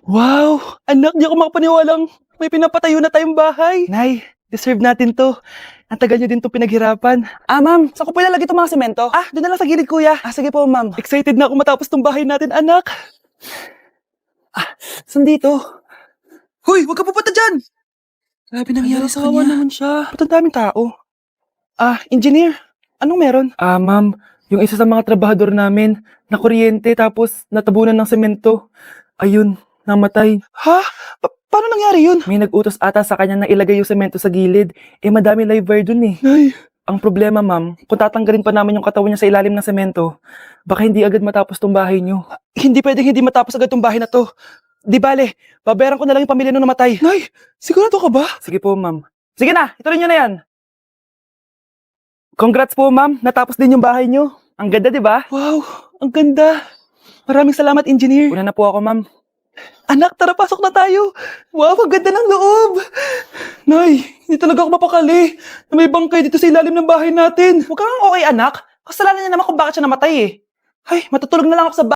Wow! Anak, di ako makapaniwalang may pinapatayo na tayong bahay. Nay, deserve natin to. Ang tagal niyo din to pinaghirapan. Ma'am, saan ko po ilalagay itong mga semento? Doon na lang sa gilid, kuya. Sige po, ma'am. Excited na ako matapos tong bahay natin, anak. Saan dito? Hoy, huwag ka pupunta dyan! Grabe nangyari sa kanya. Naman siya. Ba't ang daming tao? Engineer, anong meron? Ma'am, yung isa sa mga trabahador namin, nakuryente tapos natabunan ng semento. Ayun, namatay. Ha? Paano nangyari yun? May nag-utos ata sa kanya na ilagay yung semento sa gilid. Madami live wire dun eh. Ay. Ang problema, ma'am, kung tatanggalin pa namin yung katawan niya sa ilalim ng semento, baka hindi agad matapos tong bahay niyo. Hindi pwedeng hindi matapos agad tong bahay na to. Di bale, babayaran ko na lang yung pamilya nung namatay. Nay, sigurado ka ba? Sige po, ma'am. Sige na, ituloy niyo na yan. Congrats po, ma'am. Natapos din yung bahay niyo. Ang ganda, di ba? Wow, ang ganda. Maraming salamat, engineer. Una na po ako, ma'am. Anak, tara, pasok na tayo. Wow, ang ganda ng loob. Nay, hindi talaga ako mapakali na may bangkay dito sa ilalim ng bahay natin. Huwag kang okay, anak. Kasalanan niya naman kung bakit siya namatay eh. Ay, matutulog na lang ako sa bahay.